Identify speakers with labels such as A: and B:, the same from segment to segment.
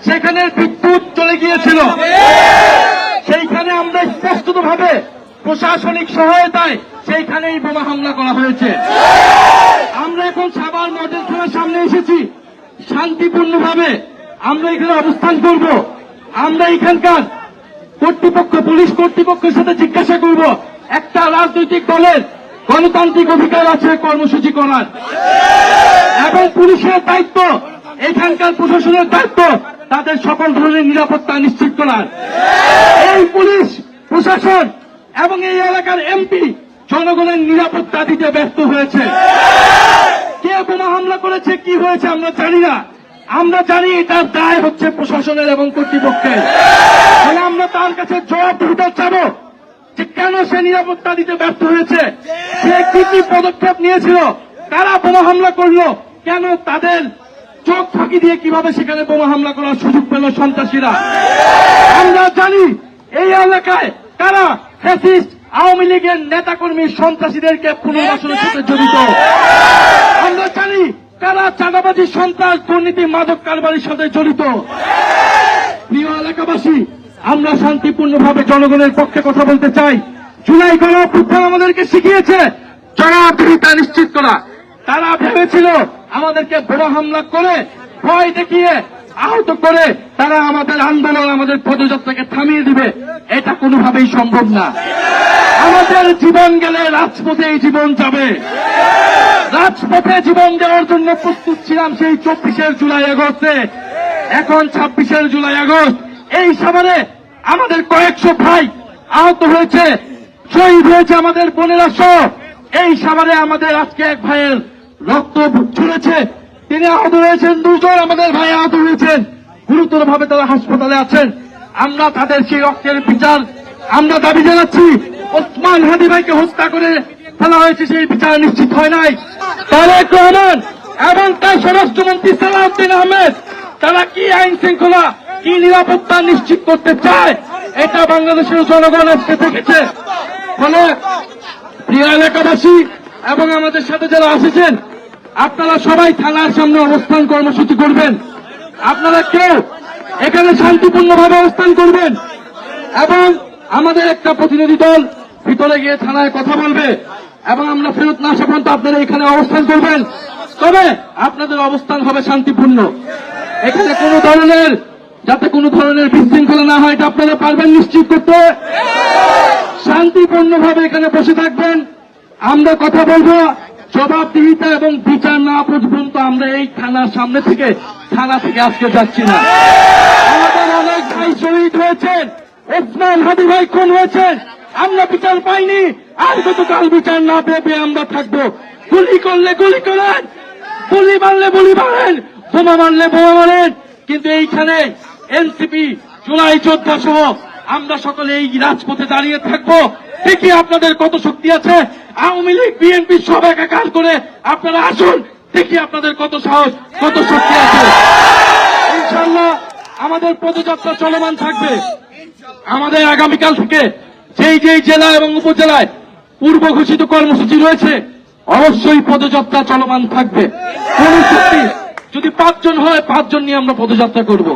A: সেখানে বিদ্যুৎ চলে গিয়েছিল। সেইখানে আমরা স্পষ্টভাবে প্রশাসনিক সহায়তায় সেইখানেই বোমা হামলা করা হয়েছে। আমরা এখন সাভার মডেল থানার সামনে এসেছি, শান্তিপূর্ণভাবে আমরা এখানে অবস্থান করব। আমরা এখানকার কর্তৃপক্ষ, পুলিশ কর্তৃপক্ষের সাথে জিজ্ঞাসা করব, একটা রাজনৈতিক দলের গণতান্ত্রিক অধিকার আছে কর্মসূচি করার, এবং পুলিশের দায়িত্ব, এখানকার প্রশাসনের দায়িত্ব তাদের সকল ধরনের নিরাপত্তা নিশ্চিত করার। এই পুলিশ প্রশাসন এবং এই এলাকার এমপি জনগণের নিরাপত্তা দিতে ব্যর্থ হয়েছে। কে বোমা হামলা করেছে, কি হয়েছে আমরা জানি না। আমরা জানি এটার দায় হচ্ছে প্রশাসনের এবং কর্তৃপক্ষের। তাহলে আমরা তার কাছে জবাবদিহিতা চাবো যে কেন সে নিরাপত্তা দিতে ব্যর্থ হয়েছে, সে কি কি পদক্ষেপ নিয়েছিল, কারা বোমা হামলা করলো, কেন তাদের চোখ ফাঁকি দিয়ে কিভাবে সেখানে বোমা হামলা করার সুযোগ পেল সন্ত্রাসীরা। আমরা জানি এই এলাকায় কারা ফ্যাসিস্ট আওয়ামী লীগের নেতাকর্মী সন্ত্রাসীদেরকে পুনর্বাসনের সাথে জড়িত। আমরা জানি কারা চাঁদাবাজি, সন্ত্রাস, দুর্নীতি, মাদক কারবারির সাথে জড়িত। প্রিয় এলাকাবাসী, আমরা শান্তিপূর্ণভাবে জনগণের পক্ষে কথা বলতে চাই। জুলাই গণঅভ্যুত্থান আমাদেরকে শিখিয়েছে জবাবদিহিতা নিশ্চিত করা। তারা ভেবেছিল আমাদেরকে বোমা হামলা করে, ভয় দেখিয়ে, আহত করে তারা আমাদের আন্দোলন, আমাদের পদযাত্রাকে থামিয়ে দিবে। এটা কোনোভাবেই সম্ভব না। আমাদের জীবন গেলে রাজপথে জীবন যাবে। রাজপথে জীবন দেওয়ার জন্য প্রস্তুত ছিলাম সেই 24 জুলাই আগস্টে। এখন 26 জুলাই আগস্ট। এই সাভারে আমাদের কয়েকশো ভাই আহত হয়েছে, শহীদ হয়েছে আমাদের বোনেরা সহ। এই সাভারে আমাদের আজকে এক ভাইয়ের রক্ত ঝরেছে, তিনি আহত হয়েছেন। 2 জন আমাদের ভাই আহত হয়েছেন, গুরুতরভাবে তারা হাসপাতালে আছেন। আমরা তাদের সেই রক্তের বিচার আমরা দাবি জানাচ্ছি। ওসমান হাদি ভাইকে হত্যা করে ফেলা হয়েছে, সেই বিচার নিশ্চিত হয় নাই। তারেক রহমান এবং তার স্বরাষ্ট্রমন্ত্রী সালাউদ্দিন আহমেদ তারা কি আইন শৃঙ্খলা, কি নিরাপত্তা নিশ্চিত করতে চায়, এটা বাংলাদেশের জনগণ আজকে দেখেছে। ফলে প্রিয় এলাকাবাসী এবং আমাদের সাথে যারা আসেছেন, আপনারা সবাই থানার সামনে অবস্থান কর্মসূচি করবেন। আপনারা কেউ এখানে শান্তিপূর্ণভাবে অবস্থান করবেন এবং আমাদের একটা প্রতিনিধি দল ভিতরে গিয়ে থানায় কথা বলবে এবং আমরা ফেরত না আসা পর্যন্ত আপনারা এখানে অবস্থান করবেন। তবে আপনাদের অবস্থান হবে শান্তিপূর্ণ। এখানে যাতে কোনো ধরনের বিশৃঙ্খলা না হয়, এটা আপনারা পারবেন নিশ্চিত করতে। শান্তিপূর্ণভাবে এখানে বসে থাকবেন, আমরা কথা বলবো। জবাবদিহিতা এবং বিচার না পর্যন্ত আমরা এই থানার সামনে থেকে আজকে যাচ্ছি না। আমাদের অনেক ভাই শহীদ হয়েছেন, ওসমান হাদি ভাই খুন হয়েছেন, আমরা বিচার পাইনি। আর গতকাল বিচার না পেয়ে আমরা থাকবো। গুলি করলে গুলি করেন, গুলি মারলে গুলি মারেন, বোমা মারলে বোমা মারেন, কিন্তু এইখানে এনসিপি, জুলাই যোদ্ধা সহ আমরা সকলে এই রাজপথে দাঁড়িয়ে থাকবো। দেখি আপনাদের কত শক্তি আছে। আওয়ামী লীগ, বিএনপি সব একাকার করে আপনারা আসুন, দেখি আপনাদের কত সাহস, কত শক্তি আছে। ইনশাআল্লাহ আমাদের পদযাত্রা চলমান থাকবে। আমাদের আগামীকাল থেকে যেই জেলা এবং উপজেলায় পূর্ব ঘোষিত কর্মসূচি রয়েছে, অবশ্যই পদযাত্রা চলমান থাকবে। কোন শক্তি যদি 5 জন হয়, 5 জন নিয়ে আমরা পদযাত্রা করব।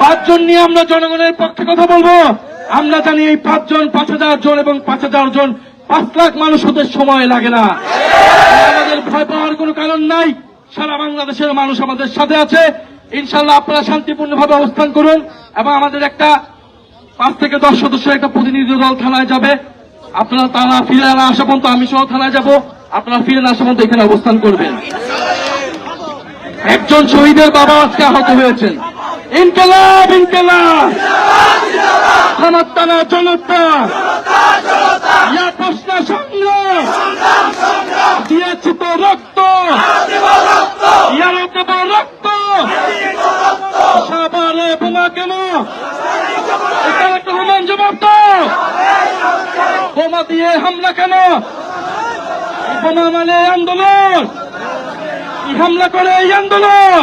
A: 5 জন নিয়ে আমরা জনগণের পক্ষে কথা বলবো। আমরা জানি এই 5 জন 5,000 জন এবং 5,000 জন 5 লাখ মানুষ হতে সময় লাগে না। আমাদের ভয় পাওয়ার কোনো কারণ নাই। সারা বাংলাদেশের মানুষ আমাদের সাথে আছে। ইনশাআল্লাহ আপনারা শান্তিপূর্ণভাবে অবস্থান করুন এবং আমাদের একটা 5 থেকে 10 সদস্যের একটা প্রতিনিধি দল থানায় যাবে। আপনারা তারা ফিরে না আসা পর্যন্ত আমি সহ থানায় যাব। আপনারা ফিরে না আসা পর্যন্ত এখানে অবস্থান করবেন। একজন শহীদের বাবা আজকে আহত হয়েছেন। ইনকিলাব ইনকিলাব, জনতা জনতা, ইয়া প্রশ্ন সংগ্রাম, দিয়েছি তো রক্ত, ইয়ারও দেব রক্ত, সাভারে বোমা কেন, তারেক রহমান জবাব দাও, বোমা দিয়ে হামলা কেন, বোমা মানে আন্দোলন, হামলা করে এই আন্দোলন।